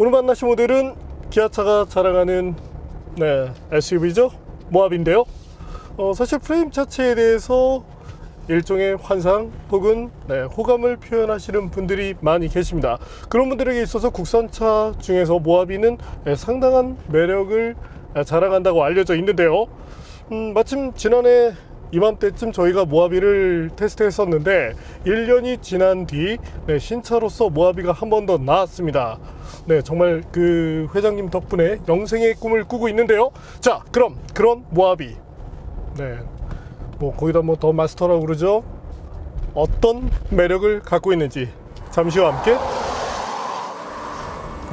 오늘 만나신 모델은 기아차가 자랑하는 SUV죠. 모하비인데요. 사실 프레임 자체에 대해서 일종의 환상 혹은 호감을 표현하시는 분들이 많이 계십니다. 그런 분들에게 있어서 국산차 중에서 모하비는 상당한 매력을 자랑한다고 알려져 있는데요. 마침 지난해 이맘때쯤 저희가 모하비를 테스트했었는데 1년이 지난 뒤 신차로서 모하비가 한 번 더 나왔습니다. 정말 그 회장님 덕분에 영생의 꿈을 꾸고 있는데요. 자, 그럼 그런 모하비, 거기다 뭐 더 마스터라고 그러죠. 어떤 매력을 갖고 있는지 잠시 후 함께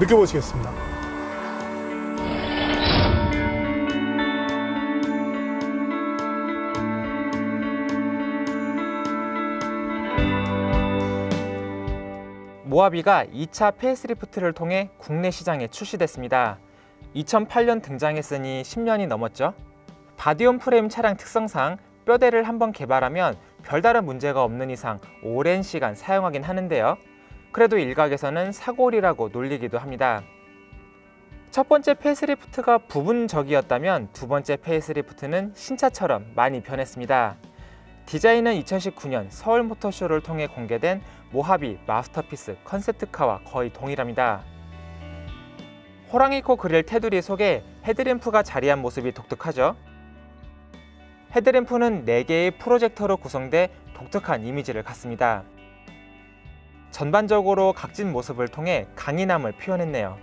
느껴보시겠습니다. 모하비가 2차 페이스리프트를 통해 국내 시장에 출시됐습니다. 2008년 등장했으니 10년이 넘었죠. 바디온 프레임 차량 특성상 뼈대를 한번 개발하면 별다른 문제가 없는 이상 오랜 시간 사용하긴 하는데요. 그래도 일각에서는 사골이라고 놀리기도 합니다. 첫 번째 페이스리프트가 부분적이었다면 두 번째 페이스리프트는 신차처럼 많이 변했습니다. 디자인은 2019년 서울 모터쇼를 통해 공개된 모하비 마스터피스 컨셉트카와 거의 동일합니다. 호랑이코 그릴 테두리 속에 헤드램프가 자리한 모습이 독특하죠. 헤드램프는 4개의 프로젝터로 구성돼 독특한 이미지를 갖습니다. 전반적으로 각진 모습을 통해 강인함을 표현했네요.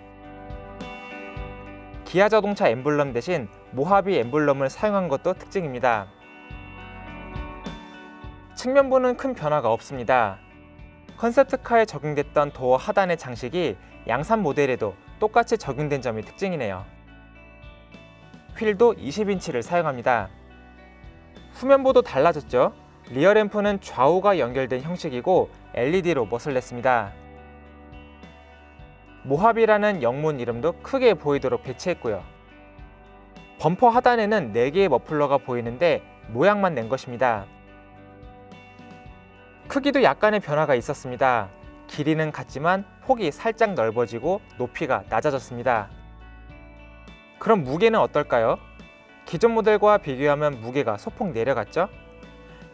기아 자동차 엠블럼 대신 모하비 엠블럼을 사용한 것도 특징입니다. 측면부는 큰 변화가 없습니다. 컨셉트카에 적용됐던 도어 하단의 장식이 양산 모델에도 똑같이 적용된 점이 특징이네요. 휠도 20인치를 사용합니다. 후면부도 달라졌죠. 리어램프는 좌우가 연결된 형식이고 LED로 멋을 냈습니다. 모하비라는 영문 이름도 크게 보이도록 배치했고요. 범퍼 하단에는 4개의 머플러가 보이는데 모양만 낸 것입니다. 크기도 약간의 변화가 있었습니다. 길이는 같지만 폭이 살짝 넓어지고 높이가 낮아졌습니다. 그럼 무게는 어떨까요? 기존 모델과 비교하면 무게가 소폭 내려갔죠?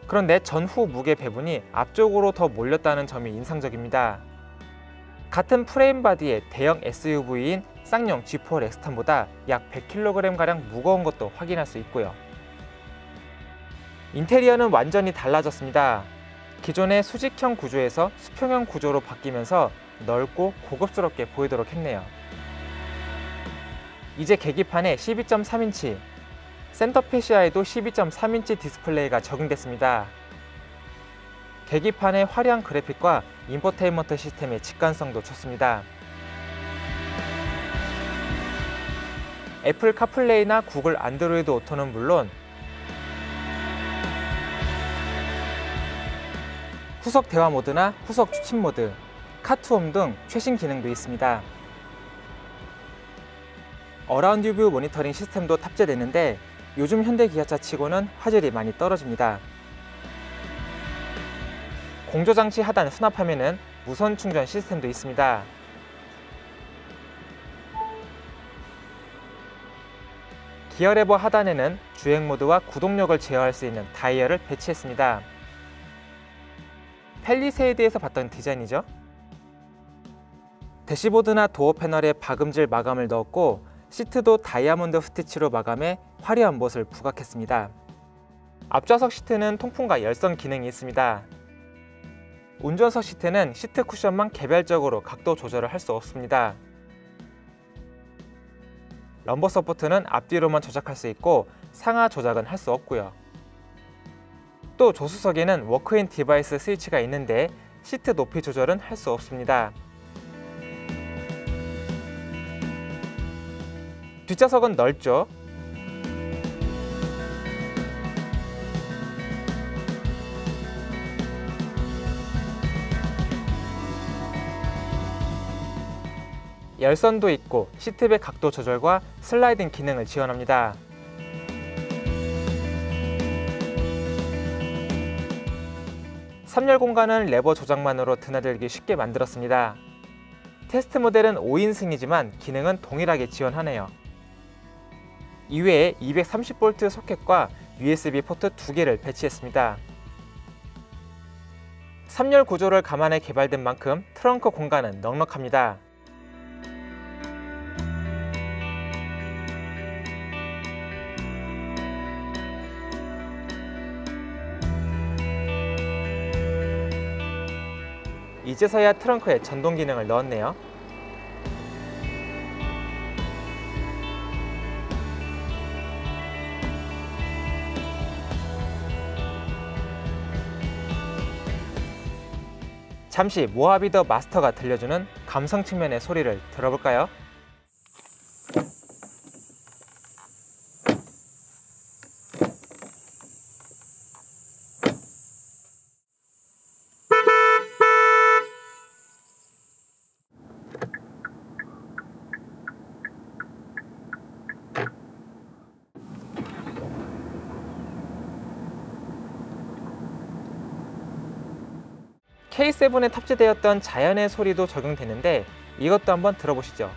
그런데 전후 무게 배분이 앞쪽으로 더 몰렸다는 점이 인상적입니다. 같은 프레임 바디의 대형 SUV인 쌍용 G4 렉스턴보다 약 100kg가량 무거운 것도 확인할 수 있고요. 인테리어는 완전히 달라졌습니다. 기존의 수직형 구조에서 수평형 구조로 바뀌면서 넓고 고급스럽게 보이도록 했네요. 이제 계기판에 12.3인치, 센터 패시아에도 12.3인치 디스플레이가 적용됐습니다. 계기판의 화려한 그래픽과 인포테인먼트 시스템의 직관성도 좋습니다. 애플 카플레이나 구글 안드로이드 오토는 물론 후석 대화 모드나 후석 추침 모드, 카투홈 등 최신 기능도 있습니다. 어라운드 뷰 모니터링 시스템도 탑재되는데 요즘 현대 기아차 치고는 화질이 많이 떨어집니다. 공조장치 하단 수납함에는 무선 충전 시스템도 있습니다. 기어 레버 하단에는 주행 모드와 구동력을 제어할 수 있는 다이얼을 배치했습니다. 팰리세이드에서 봤던 디자인이죠. 대시보드나 도어 패널에 박음질 마감을 넣었고 시트도 다이아몬드 스티치로 마감해 화려한 멋을 부각했습니다. 앞좌석 시트는 통풍과 열선 기능이 있습니다. 운전석 시트는 시트 쿠션만 개별적으로 각도 조절을 할 수 없습니다. 럼버 서포트는 앞뒤로만 조작할 수 있고 상하 조작은 할 수 없고요. 또 조수석에는 워크인 디바이스 스위치가 있는데 시트 높이 조절은 할 수 없습니다. 뒷좌석은 넓죠. 열선도 있고 시트백 각도 조절과 슬라이딩 기능을 지원합니다. 삼열 공간은 레버 조작만으로 드나들기 쉽게 만들었습니다. 테스트 모델은 5인승이지만 기능은 동일하게 지원하네요. 이외에 230V 소켓과 USB 포트 2개를 배치했습니다. 3열 구조를 감안해 개발된 만큼 트렁크 공간은 넉넉합니다. 이제서야 트렁크에 전동 기능을 넣었네요. 잠시 모하비 더 마스터가 들려주는 감성 측면의 소리를 들어볼까요? K7에 탑재되었던 자연의 소리도 적용되는데 이것도 한번 들어보시죠.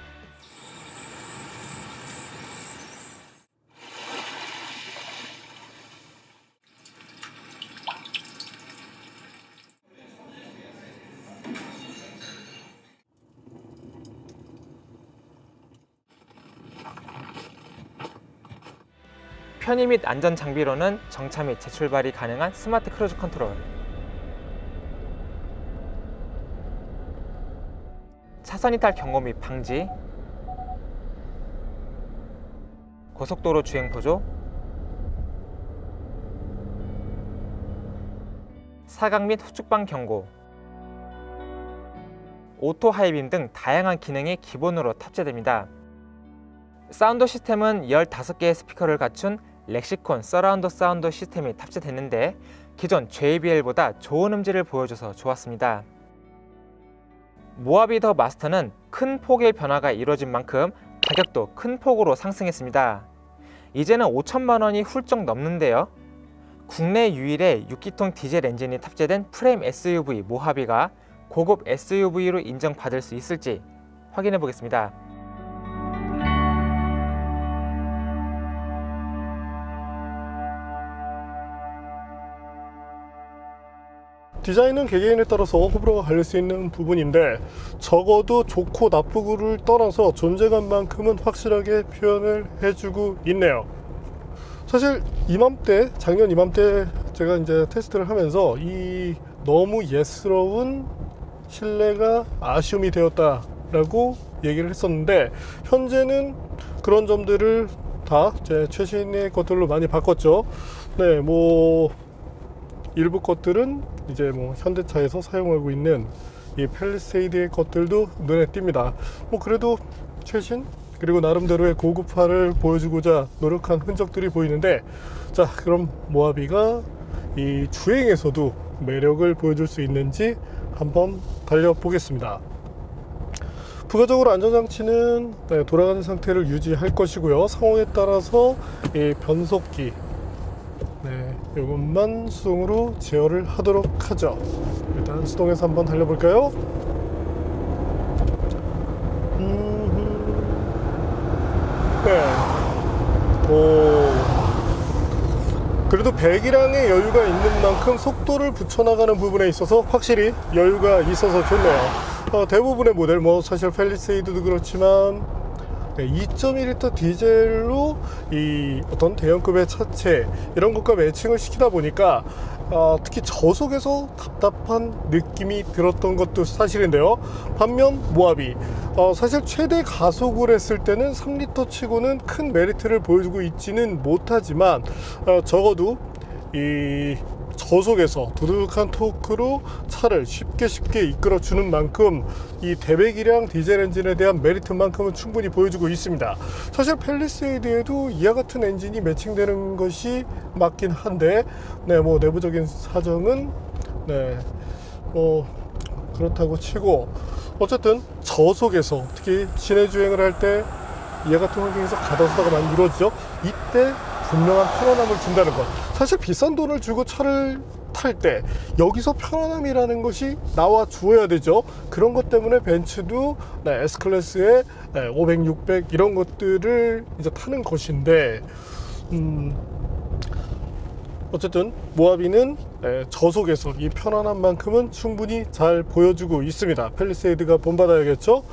편의 및 안전 장비로는 정차 및 재출발이 가능한 스마트 크루즈 컨트롤, 차선 이탈 경고 및 방지, 고속도로 주행 보조, 사각 및 후측방 경고, 오토 하이빔 등 다양한 기능이 기본으로 탑재됩니다. 사운드 시스템은 15개의 스피커를 갖춘 렉시콘 서라운드 사운드 시스템이 탑재됐는데 기존 JBL보다 좋은 음질을 보여줘서 좋았습니다. 모하비 더 마스터는 큰 폭의 변화가 이루어진 만큼 가격도 큰 폭으로 상승했습니다. 이제는 5천만 원이 훌쩍 넘는데요. 국내 유일의 6기통 디젤 엔진이 탑재된 프레임 SUV 모하비가 고급 SUV로 인정받을 수 있을지 확인해 보겠습니다. 디자인은 개개인에 따라서 호불호가 갈릴 수 있는 부분인데 적어도 좋고 나쁘고를 떠나서 존재감만큼은 확실하게 표현을 해주고 있네요. 사실 작년 이맘때 제가 이제 테스트를 하면서 이 너무 예스러운 실내가 아쉬움이 되었다라고 얘기를 했었는데 현재는 그런 점들을 다 제 최신의 것들로 많이 바꿨죠. 네, 일부 것들은 이제 현대차에서 사용하고 있는 이 팰리세이드의 것들도 눈에 띕니다. 그래도 최신 그리고 나름대로의 고급화를 보여주고자 노력한 흔적들이 보이는데, 자, 그럼 모하비가 이 주행에서도 매력을 보여줄 수 있는지 한번 달려보겠습니다. 부가적으로 안전장치는 돌아가는 상태를 유지할 것이고요. 상황에 따라서 이 변속기 이것만 수동으로 제어를 하도록 하죠. 일단 수동에서 한번 달려볼까요? 그래도 배기량의 여유가 있는 만큼 속도를 붙여나가는 부분에 있어서 확실히 여유가 있어서 좋네요. 대부분의 모델, 사실 팰리세이드도 그렇지만 2.1L 디젤로 이 어떤 대형급의 차체 이런 것과 매칭을 시키다 보니까 특히 저속에서 답답한 느낌이 들었던 것도 사실인데요. 반면 모하비 사실 최대 가속을 했을 때는 3리터 치고는 큰 메리트를 보여주고 있지는 못하지만 적어도 이 저속에서 두둑한 토크로 차를 쉽게 이끌어주는 만큼 이 대배기량 디젤 엔진에 대한 메리트만큼은 충분히 보여주고 있습니다. 사실 팰리세이드에도 이와 같은 엔진이 매칭되는 것이 맞긴 한데 내부적인 사정은 그렇다고 치고 어쨌든 저속에서 특히 시내 주행을 할 때 이와 같은 환경에서 가다수다가 많이 이루어지죠. 이때 분명한 편안함을 준다는 것, 사실 비싼 돈을 주고 차를 탈 때 여기서 편안함이라는 것이 나와 주어야 되죠. 그런 것 때문에 벤츠도 S클래스의 500, 600 이런 것들을 이제 타는 것인데, 어쨌든 모하비는 저속에서 이 편안함만큼은 충분히 잘 보여주고 있습니다. 팰리세이드가 본받아야겠죠.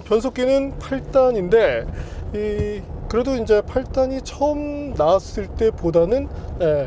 변속기는 8단인데 그래도 이제 8단이 처음 나왔을 때보다는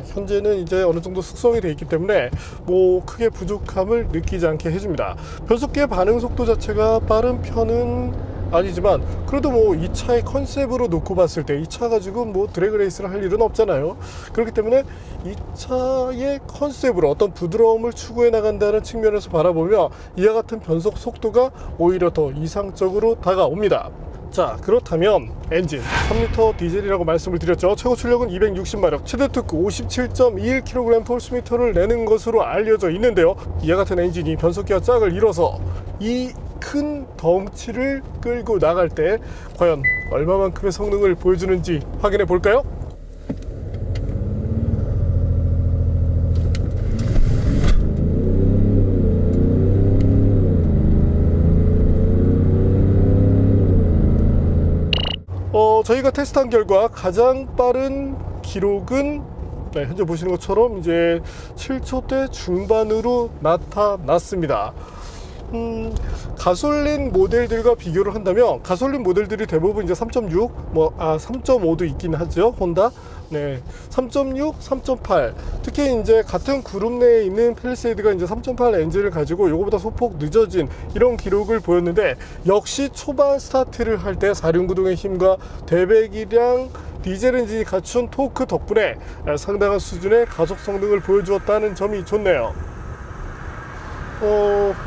현재는 이제 어느 정도 숙성이 되어 있기 때문에 뭐 크게 부족함을 느끼지 않게 해줍니다. 변속기의 반응 속도 자체가 빠른 편은 아니지만 그래도 뭐 이 차의 컨셉으로 놓고 봤을 때 이 차 가지고 뭐 드래그 레이스를 할 일은 없잖아요. 그렇기 때문에 이 차의 컨셉으로 어떤 부드러움을 추구해 나간다는 측면에서 바라보며 이와 같은 변속 속도가 오히려 더 이상적으로 다가옵니다. 자, 그렇다면 엔진 3리터 디젤이라고 말씀을 드렸죠. 최고 출력은 260마력, 최대 토크 57.21kg/를 내는 것으로 알려져 있는데요. 이와 같은 엔진이 변속기와 짝을 이뤄서 이 큰 덩치를 끌고 나갈 때 과연 얼마만큼의 성능을 보여주는지 확인해 볼까요? 저희가 테스트한 결과 가장 빠른 기록은 현재 보시는 것처럼 이제 7초대 중반으로 나타났습니다. 가솔린 모델들과 비교를 한다면 가솔린 모델들이 대부분 이제 3.6, 3.5도 있긴 하죠. 혼다. 3.6, 3.8. 특히 이제 같은 그룹 내에 있는 팰리세이드가 이제 3.8 엔진을 가지고 요거보다 소폭 늦어진 이런 기록을 보였는데, 역시 초반 스타트를 할 때 4륜구동의 힘과 대배기량 디젤 엔진이 갖춘 토크 덕분에 상당한 수준의 가속 성능을 보여주었다는 점이 좋네요.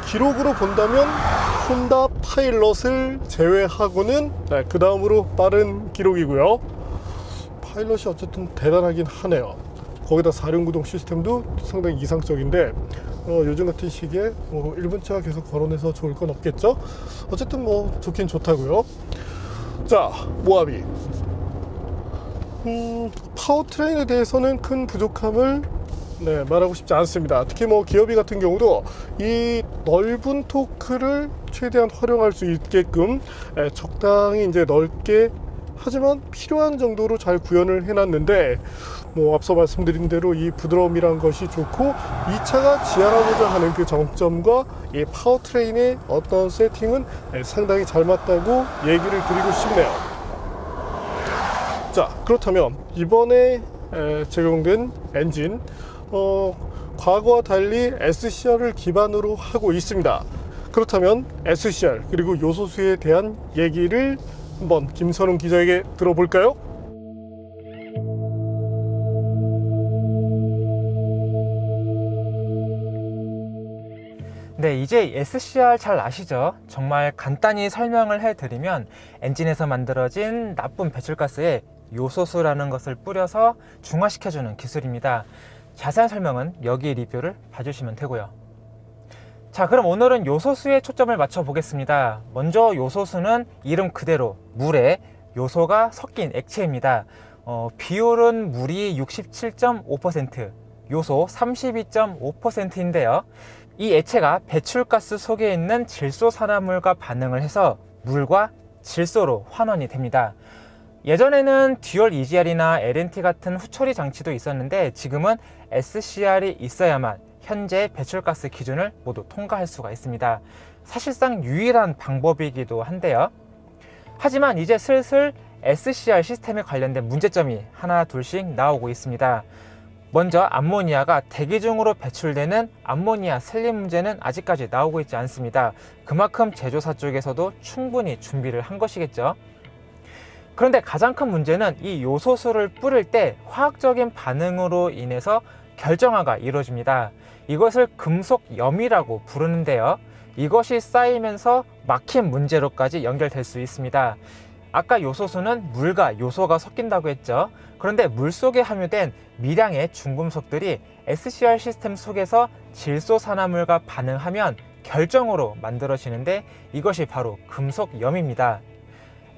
기록으로 본다면 혼다 파일럿을 제외하고는 그 다음으로 빠른 기록이고요. 파일럿이 어쨌든 대단하긴 하네요. 거기다 4륜구동 시스템도 상당히 이상적인데 요즘 같은 시기에 1분차 계속 걸어내서 좋을 건 없겠죠. 어쨌든 뭐 좋긴 좋다고요. 자, 모하비 파워트레인에 대해서는 큰 부족함을 말하고 싶지 않습니다. 특히 뭐 기어비 같은 경우도 이 넓은 토크를 최대한 활용할 수 있게끔 적당히 이제 넓게 하지만 필요한 정도로 잘 구현을 해놨는데, 뭐 앞서 말씀드린 대로 이 부드러움이란 것이 좋고 이 차가 지향하고자 하는 그 정점과 이 파워트레인의 어떤 세팅은 상당히 잘 맞다고 얘기를 드리고 싶네요. 자, 그렇다면 이번에 제공된 엔진 과거와 달리 SCR을 기반으로 하고 있습니다. 그렇다면 SCR 그리고 요소수에 대한 얘기를 한번 김선웅 기자에게 들어볼까요? 네, 이제 SCR 잘 아시죠? 정말 간단히 설명을 해드리면 엔진에서 만들어진 나쁜 배출가스에 요소수라는 것을 뿌려서 중화시켜주는 기술입니다. 자세한 설명은 여기 리뷰를 봐주시면 되고요. 자, 그럼 오늘은 요소수에 초점을 맞춰 보겠습니다. 먼저 요소수는 이름 그대로 물에 요소가 섞인 액체입니다. 비율은 물이 67.5%, 요소 32.5%인데요. 이 액체가 배출가스 속에 있는 질소산화물과 반응을 해서 물과 질소로 환원이 됩니다. 예전에는 듀얼 EGR이나 LNT 같은 후처리 장치도 있었는데 지금은 SCR이 있어야만 현재 배출가스 기준을 모두 통과할 수가 있습니다. 사실상 유일한 방법이기도 한데요. 하지만 이제 슬슬 SCR 시스템에 관련된 문제점이 하나 둘씩 나오고 있습니다. 먼저 암모니아가 대기 중으로 배출되는 암모니아 슬림 문제는 아직까지 나오고 있지 않습니다. 그만큼 제조사 쪽에서도 충분히 준비를 한 것이겠죠. 그런데 가장 큰 문제는 이 요소수를 뿌릴 때 화학적인 반응으로 인해서 결정화가 이루어집니다. 이것을 금속염이라고 부르는데요. 이것이 쌓이면서 막힌 문제로까지 연결될 수 있습니다. 아까 요소수는 물과 요소가 섞인다고 했죠. 그런데 물 속에 함유된 미량의 중금속들이 SCR 시스템 속에서 질소산화물과 반응하면 결정으로 만들어지는데 이것이 바로 금속염입니다.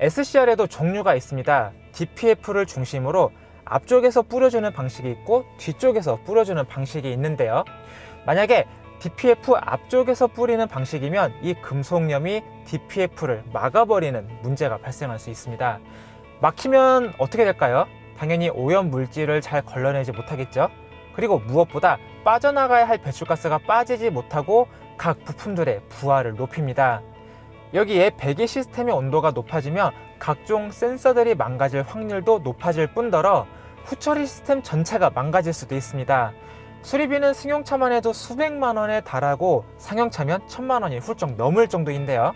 SCR에도 종류가 있습니다. DPF를 중심으로 앞쪽에서 뿌려주는 방식이 있고 뒤쪽에서 뿌려주는 방식이 있는데요. 만약에 DPF 앞쪽에서 뿌리는 방식이면 이 금속염이 DPF를 막아버리는 문제가 발생할 수 있습니다. 막히면 어떻게 될까요? 당연히 오염 물질을 잘 걸러내지 못하겠죠. 그리고 무엇보다 빠져나가야 할 배출가스가 빠지지 못하고 각 부품들의 부하를 높입니다. 여기에 배기 시스템의 온도가 높아지면 각종 센서들이 망가질 확률도 높아질 뿐더러 후처리 시스템 전체가 망가질 수도 있습니다. 수리비는 승용차만 해도 수백만 원에 달하고 상용차면 1000만 원이 훌쩍 넘을 정도인데요.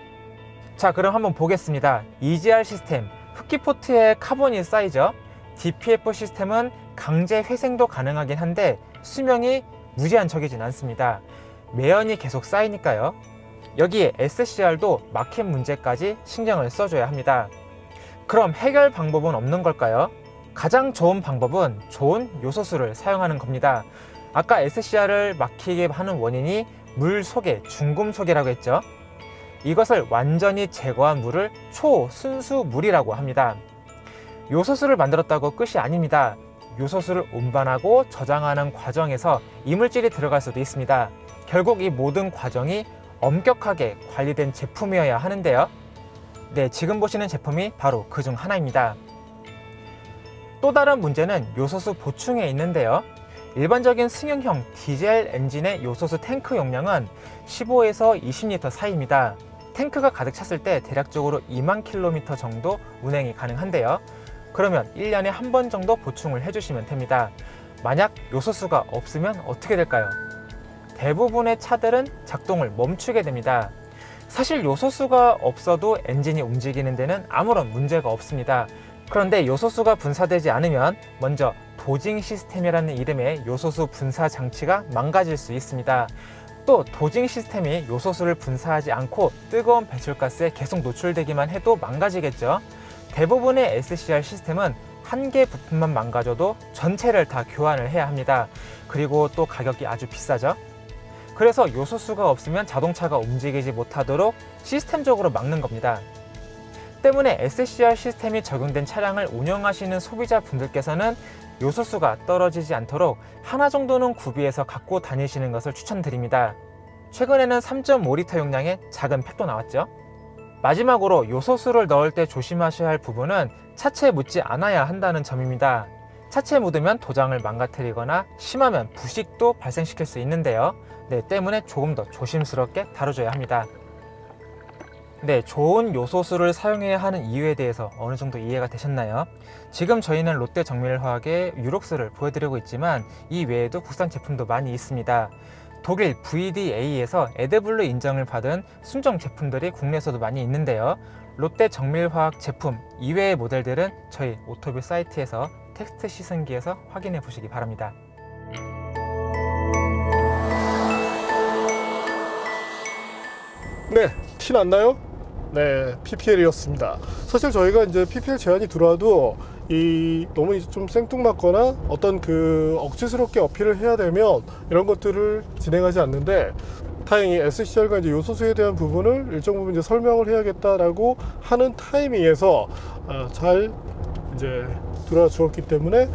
자, 그럼 한번 보겠습니다. EGR 시스템, 흡기 포트에 카본이 쌓이죠. DPF 시스템은 강제 회생도 가능하긴 한데 수명이 무제한적이진 않습니다. 매연이 계속 쌓이니까요. 여기에 SCR도 막힌 문제까지 신경을 써줘야 합니다. 그럼 해결 방법은 없는 걸까요? 가장 좋은 방법은 좋은 요소수를 사용하는 겁니다. 아까 SCR을 막히게 하는 원인이 물 속의 중금속이라고 했죠. 이것을 완전히 제거한 물을 초순수물이라고 합니다. 요소수를 만들었다고 끝이 아닙니다. 요소수를 운반하고 저장하는 과정에서 이물질이 들어갈 수도 있습니다. 결국 이 모든 과정이 엄격하게 관리된 제품이어야 하는데요. 네, 지금 보시는 제품이 바로 그 중 하나입니다. 또 다른 문제는 요소수 보충에 있는데요. 일반적인 승용형 디젤 엔진의 요소수 탱크 용량은 15에서 20리터 사이입니다. 탱크가 가득 찼을 때 대략적으로 2만 킬로미터 정도 운행이 가능한데요. 그러면 1년에 한 번 정도 보충을 해주시면 됩니다. 만약 요소수가 없으면 어떻게 될까요? 대부분의 차들은 작동을 멈추게 됩니다. 사실 요소수가 없어도 엔진이 움직이는 데는 아무런 문제가 없습니다. 그런데 요소수가 분사되지 않으면 먼저 도징 시스템이라는 이름의 요소수 분사 장치가 망가질 수 있습니다. 또 도징 시스템이 요소수를 분사하지 않고 뜨거운 배출가스에 계속 노출되기만 해도 망가지겠죠. 대부분의 SCR 시스템은 한 개 부품만 망가져도 전체를 다 교환을 해야 합니다. 그리고 또 가격이 아주 비싸죠. 그래서 요소수가 없으면 자동차가 움직이지 못하도록 시스템적으로 막는 겁니다. 때문에 SCR 시스템이 적용된 차량을 운영하시는 소비자분들께서는 요소수가 떨어지지 않도록 하나 정도는 구비해서 갖고 다니시는 것을 추천드립니다. 최근에는 3.5리터 용량의 작은 팩도 나왔죠. 마지막으로 요소수를 넣을 때 조심하셔야 할 부분은 차체에 묻지 않아야 한다는 점입니다. 차체에 묻으면 도장을 망가뜨리거나 심하면 부식도 발생시킬 수 있는데요. 네, 때문에 조금 더 조심스럽게 다뤄줘야 합니다. 네, 좋은 요소수를 사용해야 하는 이유에 대해서 어느 정도 이해가 되셨나요? 지금 저희는 롯데 정밀화학의 유록스를 보여드리고 있지만 이 외에도 국산 제품도 많이 있습니다. 독일 VDA에서 에드블루 인정을 받은 순정 제품들이 국내에서도 많이 있는데요. 롯데 정밀화학 제품 이외의 모델들은 저희 오토뷰 사이트에서 텍스트 시승기에서 확인해 보시기 바랍니다. 네, 티 났나요? 네, PPL이었습니다. 사실 저희가 이제 PPL 제한이 들어와도 너무 이제 좀 생뚱맞거나 어떤 그 억지스럽게 어필을 해야 되면 이런 것들을 진행하지 않는데, 다행히 SCR과 이제 요소수에 대한 부분을 일정 부분 이제 설명을 해야겠다라고 하는 타이밍에서 잘 이제 들어와 주었기 때문에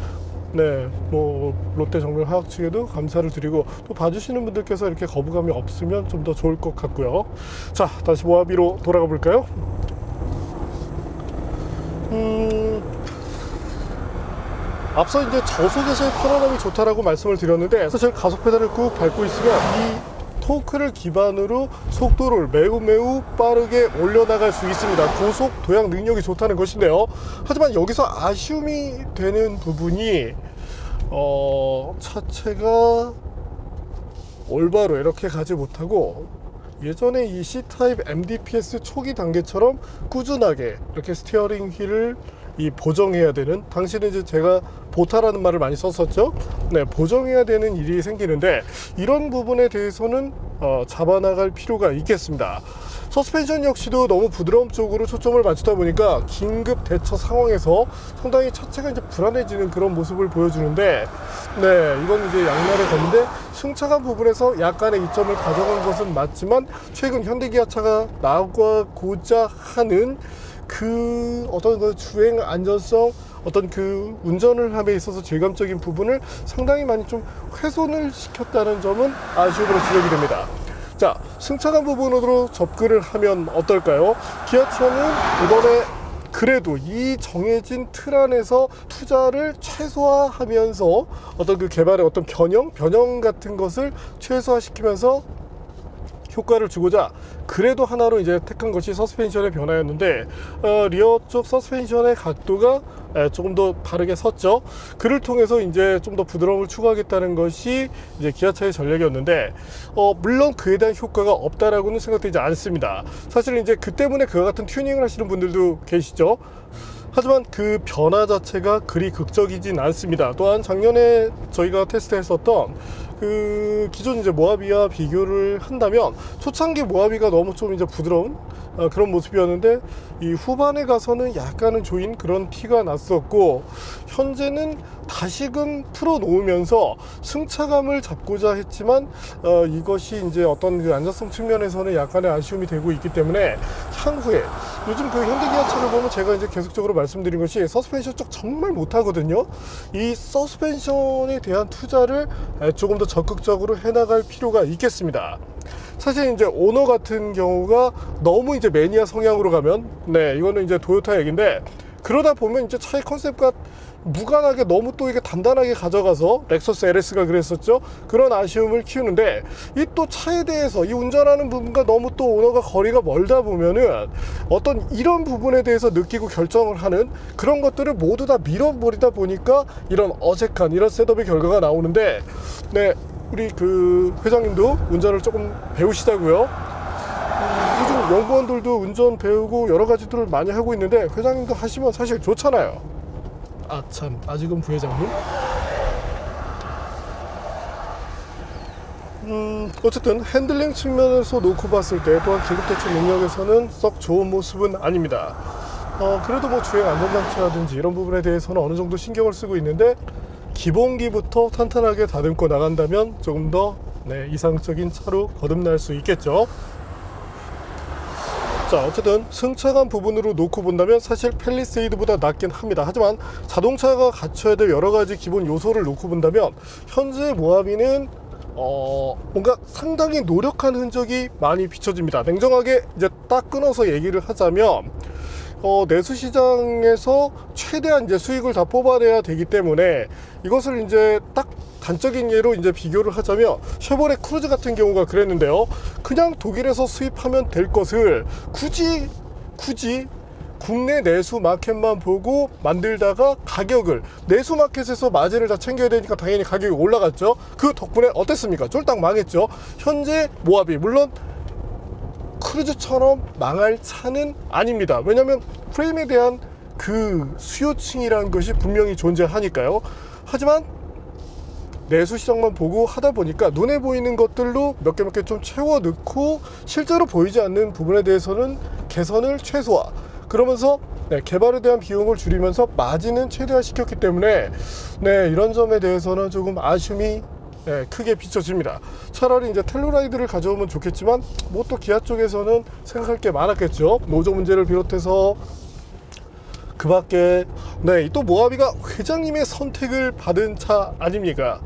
네, 뭐 롯데 정밀화학 측에도 감사를 드리고, 또 봐주시는 분들께서 이렇게 거부감이 없으면 좀 더 좋을 것 같고요. 자, 다시 모하비로 돌아가 볼까요? 앞서 이제 저속에서의 편안함이 좋다라고 말씀을 드렸는데, 사실 가속 페달을 꾹 밟고 있으면 이 토크를 기반으로 속도를 매우 빠르게 올려나갈 수 있습니다. 고속 도약 능력이 좋다는 것인데요. 하지만 여기서 아쉬움이 되는 부분이 차체가 올바로 이렇게 가지 못하고, 예전에 이 C타입 MDPS 초기 단계처럼 꾸준하게 이렇게 스티어링 휠을 보정해야 되는, 당시는 이제 제가 보타라는 말을 많이 썼었죠. 네, 보정해야 되는 일이 생기는데, 이런 부분에 대해서는 잡아나갈 필요가 있겠습니다. 서스펜션 역시도 너무 부드러움 쪽으로 초점을 맞추다 보니까 긴급 대처 상황에서 상당히 차체가 이제 불안해지는 그런 모습을 보여주는데, 네, 이건 이제 양날의 검인데, 승차감 부분에서 약간의 이점을 가져간 것은 맞지만, 최근 현대기아차가 나가고자 하는 그 어떤 그 주행 안전성, 어떤 그 운전을 함에 있어서 질감적인 부분을 상당히 많이 좀 훼손을 시켰다는 점은 아쉬움으로 지적이 됩니다. 자, 승차감 부분으로 접근을 하면 어떨까요? 기아차는 이번에 그래도 이 정해진 틀 안에서 투자를 최소화하면서 어떤 그 개발의 어떤 변형 같은 것을 최소화시키면서 효과를 주고자 그래도 하나로 이제 택한 것이 서스펜션의 변화였는데, 리어 쪽 서스펜션의 각도가 조금 더 바르게 섰죠. 그를 통해서 이제 좀 더 부드러움을 추구하겠다는 것이 이제 기아차의 전략이었는데, 물론 그에 대한 효과가 없다라고는 생각되지 않습니다. 사실은 이제 그 때문에 그와 같은 튜닝을 하시는 분들도 계시죠. 하지만 그 변화 자체가 그리 극적이진 않습니다. 또한 작년에 저희가 테스트했었던 그 기존 이제 모하비와 비교를 한다면 초창기 모하비가 너무 좀 이제 부드러운 그런 모습이었는데, 이 후반에 가서는 약간은 조인 그런 티가 났었고, 현재는 다시금 풀어 놓으면서 승차감을 잡고자 했지만 이것이 이제 어떤 그 안전성 측면에서는 약간의 아쉬움이 되고 있기 때문에, 향후에 요즘 그 현대기아차를 보면 제가 이제 계속적으로 말씀드린 것이 서스펜션 쪽 정말 못하거든요. 이 서스펜션에 대한 투자를 조금 더 적극적으로 해나갈 필요가 있겠습니다. 사실 이제 오너 같은 경우가 너무 이제 매니아 성향으로 가면, 이거는 이제 토요타 얘기인데, 그러다 보면 이제 차의 컨셉과 무관하게 너무 또 이게 단단하게 가져가서, 렉서스 LS가 그랬었죠. 그런 아쉬움을 키우는데, 이 또 차에 대해서 이 운전하는 부분과 너무 또 오너가 거리가 멀다 보면은 어떤 이런 부분에 대해서 느끼고 결정을 하는 그런 것들을 모두 다 밀어버리다 보니까 이런 어색한 이런 셋업의 결과가 나오는데, 우리 그 회장님도 운전을 조금 배우시자고요. 요즘 연구원들도 운전 배우고 여러 가지들을 많이 하고 있는데, 회장님도 하시면 사실 좋잖아요. 아 참, 아직은 부회장님. 어쨌든 핸들링 측면에서 놓고 봤을 때 또한 기급 대처 능력에서는 썩 좋은 모습은 아닙니다. 그래도 뭐 주행 안전장치라든지 이런 부분에 대해서는 어느 정도 신경을 쓰고 있는데, 기본기부터 탄탄하게 다듬고 나간다면 조금 더 이상적인 차로 거듭날 수 있겠죠. 자, 어쨌든 승차감 부분으로 놓고 본다면 사실 팰리세이드보다 낫긴 합니다. 하지만 자동차가 갖춰야 될 여러 가지 기본 요소를 놓고 본다면 현재 모하비는 뭔가 상당히 노력한 흔적이 많이 비춰집니다. 냉정하게 이제 딱 끊어서 얘기를 하자면, 내수 시장에서 최대한 이제 수익을 다 뽑아내야 되기 때문에, 이것을 이제 딱 단적인 예로 이제 비교를 하자면 쉐보레 크루즈 같은 경우가 그랬는데요. 그냥 독일에서 수입하면 될 것을 굳이 국내 내수 마켓만 보고 만들다가 가격을 내수 마켓에서 마진을 다 챙겨야 되니까 당연히 가격이 올라갔죠. 그 덕분에 어땠습니까? 쫄딱 망했죠. 현재 모하비, 물론 크루즈처럼 망할 차는 아닙니다. 왜냐하면 프레임에 대한 그 수요층이라는 것이 분명히 존재하니까요. 하지만 내수 시장만 보고 하다 보니까 눈에 보이는 것들로 몇 개 좀 채워 넣고 실제로 보이지 않는 부분에 대해서는 개선을 최소화, 그러면서 개발에 대한 비용을 줄이면서 마진은 최대화 시켰기 때문에 이런 점에 대해서는 조금 아쉬움이 크게 비춰집니다. 차라리 이제 텔루라이드를 가져오면 좋겠지만 뭐 또 기아 쪽에서는 생각할 게 많았겠죠. 노조 문제를 비롯해서 그 밖에 또 모하비가 회장님의 선택을 받은 차 아닙니까?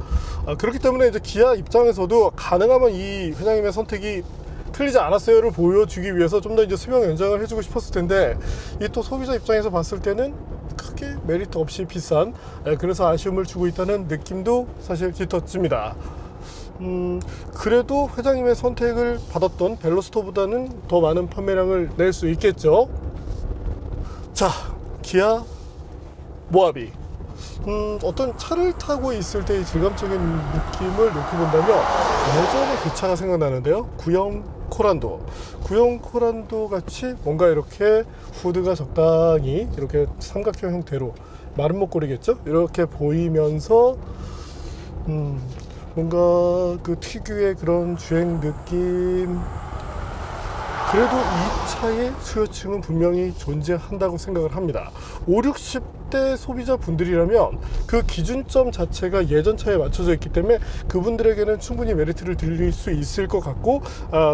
그렇기 때문에 이제 기아 입장에서도 가능하면 이 회장님의 선택이 틀리지 않았어요를 보여주기 위해서 좀 더 이제 수명 연장을 해주고 싶었을 텐데, 이 또 소비자 입장에서 봤을 때는 크게 메리트 없이 비싼, 그래서 아쉬움을 주고 있다는 느낌도 사실 짙어집니다. 그래도 회장님의 선택을 받았던 벨로스터보다는 더 많은 판매량을 낼 수 있겠죠. 자, 기아 모하비, 어떤 차를 타고 있을 때의 질감적인 느낌을 놓고 본다면 예전에 그 차가 생각나는데요. 구형 코란도 같이 뭔가 이렇게 후드가 적당히 이렇게 삼각형 형태로, 마른 목걸이겠죠? 이렇게 보이면서 뭔가 그 특유의 그런 주행 느낌, 그래도 이 차의 수요층은 분명히 존재한다고 생각을 합니다. 5, 60 20대 소비자분들이라면 그 기준점 자체가 예전 차에 맞춰져 있기 때문에 그분들에게는 충분히 메리트를 드릴 수 있을 것 같고,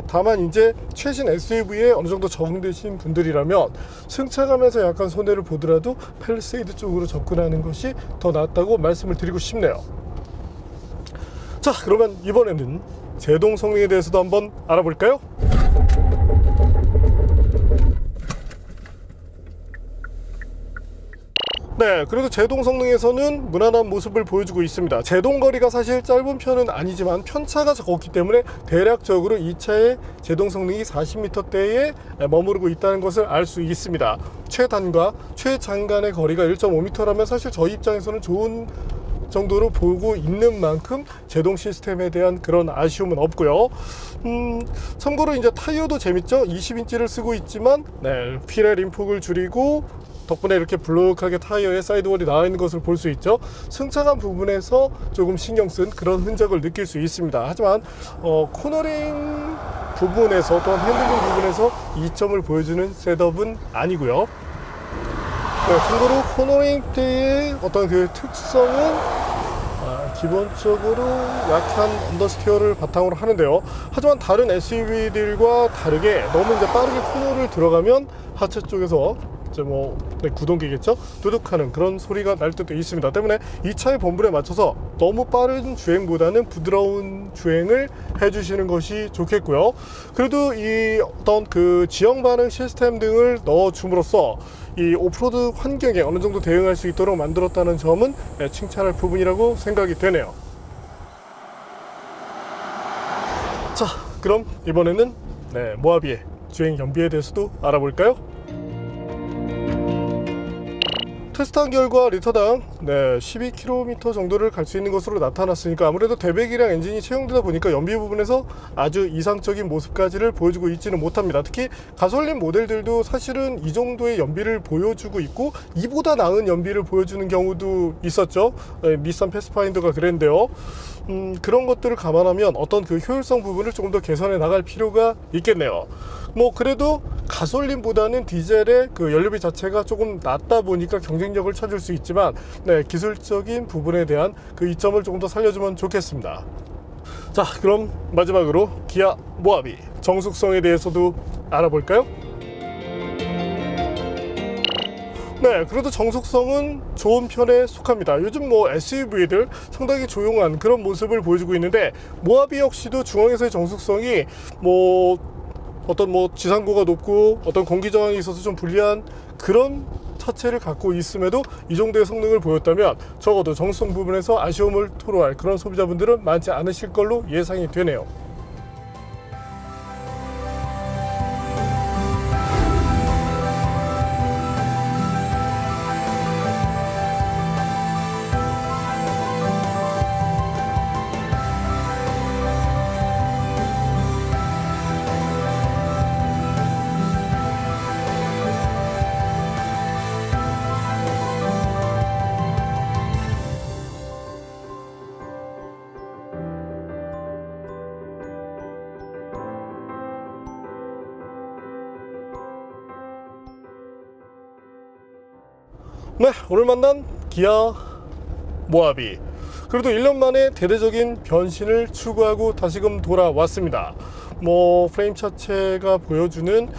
다만 이제 최신 SUV에 어느 정도 적응되신 분들이라면 승차감에서 약간 손해를 보더라도 팰리세이드 쪽으로 접근하는 것이 더 낫다고 말씀을 드리고 싶네요. 자, 그러면 이번에는 제동 성능에 대해서도 한번 알아볼까요? 네, 그래도 제동 성능에서는 무난한 모습을 보여주고 있습니다. 제동 거리가 사실 짧은 편은 아니지만 편차가 적었기 때문에 대략적으로 이 차의 제동 성능이 40m대에 머무르고 있다는 것을 알 수 있습니다. 최단과 최장간의 거리가 1.5m라면 사실 저희 입장에서는 좋은 정도로 보고 있는 만큼 제동 시스템에 대한 그런 아쉬움은 없고요. 참고로 이제 타이어도 재밌죠. 20인치를 쓰고 있지만 휠의 림폭을 줄이고 덕분에 이렇게 블록하게 타이어에 사이드월이 나와 있는 것을 볼 수 있죠. 승차감 부분에서 조금 신경 쓴 그런 흔적을 느낄 수 있습니다. 하지만 코너링 부분에서 또한 핸들링 부분에서 이점을 보여주는 셋업은 아니고요. 참고로 코너링 때의 어떤 그 특성은 기본적으로 약한 언더스티어를 바탕으로 하는데요. 하지만 다른 SUV들과 다르게 너무 이제 빠르게 코너를 들어가면 하체 쪽에서 이제 구동기겠죠? 두둑하는 그런 소리가 날 때도 있습니다. 때문에 이 차의 본분에 맞춰서 너무 빠른 주행보다는 부드러운 주행을 해주시는 것이 좋겠고요. 그래도 이 어떤 그 지형 반응 시스템 등을 넣어줌으로써 이 오프로드 환경에 어느 정도 대응할 수 있도록 만들었다는 점은 칭찬할 부분이라고 생각이 되네요. 자, 그럼 이번에는 모하비의 주행 연비에 대해서도 알아볼까요? 테스트한 결과 리터당 12km 정도를 갈 수 있는 것으로 나타났으니까 아무래도 대배기량 엔진이 채용되다 보니까 연비 부분에서 아주 이상적인 모습까지를 보여주고 있지는 못합니다. 특히 가솔린 모델들도 사실은 이 정도의 연비를 보여주고 있고 이보다 나은 연비를 보여주는 경우도 있었죠. 닛산 패스파인더가 그랬는데요. 그런 것들을 감안하면 어떤 그 효율성 부분을 조금 더 개선해 나갈 필요가 있겠네요. 그래도 가솔린보다는 디젤의 그 연료비 자체가 조금 낮다 보니까 경쟁력을 찾을 수 있지만 기술적인 부분에 대한 그 이점을 조금 더 살려주면 좋겠습니다. 자, 그럼 마지막으로 기아 모하비 정숙성에 대해서도 알아볼까요? 그래도 정숙성은 좋은 편에 속합니다. 요즘 SUV들 상당히 조용한 그런 모습을 보여주고 있는데 모하비 역시도 중앙에서의 정숙성이 어떤 지상고가 높고 어떤 공기 저항이 있어서 좀 불리한 그런 차체를 갖고 있음에도 이 정도의 성능을 보였다면 적어도 정숙성 부분에서 아쉬움을 토로할 그런 소비자분들은 많지 않으실 걸로 예상이 되네요. 오늘 만난 기아 모하비, 그래도 1년 만에 대대적인 변신을 추구하고 다시금 돌아왔습니다. 프레임 자체가 보여주는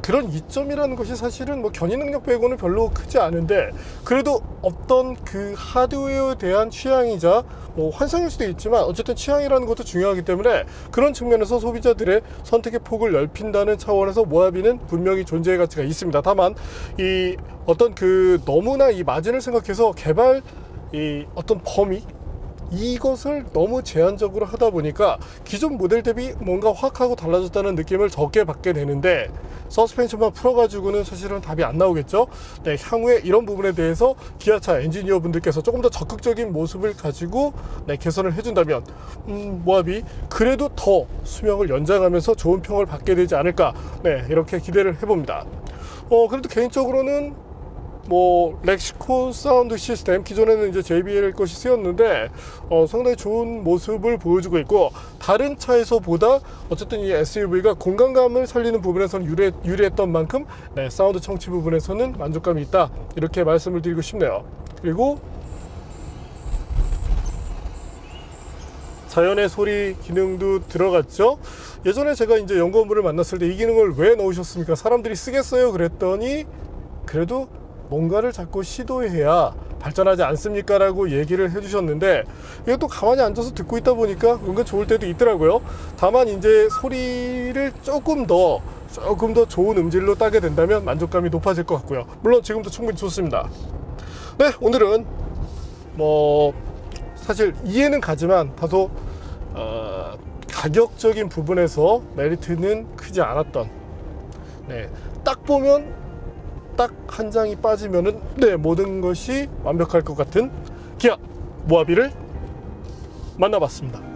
그런 이점이라는 것이 사실은 견인 능력 빼고는 별로 크지 않은데, 그래도 어떤 그 하드웨어에 대한 취향이자 환상일 수도 있지만 어쨌든 취향이라는 것도 중요하기 때문에 그런 측면에서 소비자들의 선택의 폭을 넓힌다는 차원에서 모하비는 분명히 존재의 가치가 있습니다. 다만 이 어떤 그 너무나 이 마진을 생각해서 개발 이 어떤 범위, 이것을 너무 제한적으로 하다 보니까 기존 모델 대비 뭔가 확 하고 달라졌다는 느낌을 적게 받게 되는데, 서스펜션만 풀어가지고는 사실은 답이 안 나오겠죠. 향후에 이런 부분에 대해서 기아차 엔지니어 분들께서 조금 더 적극적인 모습을 가지고 개선을 해준다면 모하비 그래도 더 수명을 연장하면서 좋은 평을 받게 되지 않을까, 이렇게 기대를 해봅니다. 그래도 개인적으로는 뭐 렉시콘 사운드 시스템, 기존에는 이제 JBL 것이 쓰였는데 상당히 좋은 모습을 보여주고 있고, 다른 차에서보다 어쨌든 이 SUV가 공간감을 살리는 부분에서는 유리했던 만큼 네, 사운드 청취 부분에서는 만족감이 있다, 이렇게 말씀을 드리고 싶네요. 그리고 자연의 소리 기능도 들어갔죠. 예전에 제가 이제 연구원분을 만났을 때 이 기능을 왜 넣으셨습니까? 사람들이 쓰겠어요? 그랬더니 그래도 뭔가를 자꾸 시도해야 발전하지 않습니까? 라고 얘기를 해주셨는데, 이게 또 가만히 앉아서 듣고 있다 보니까 은근 좋을 때도 있더라고요. 다만 이제 소리를 조금 더 좋은 음질로 따게 된다면 만족감이 높아질 것 같고요. 물론 지금도 충분히 좋습니다. 네, 오늘은 뭐 사실 이해는 가지만 다소 가격적인 부분에서 메리트는 크지 않았던, 네, 딱 보면 딱 한 장이 빠지면은 네, 모든 것이 완벽할 것 같은 기아 모하비를 만나봤습니다.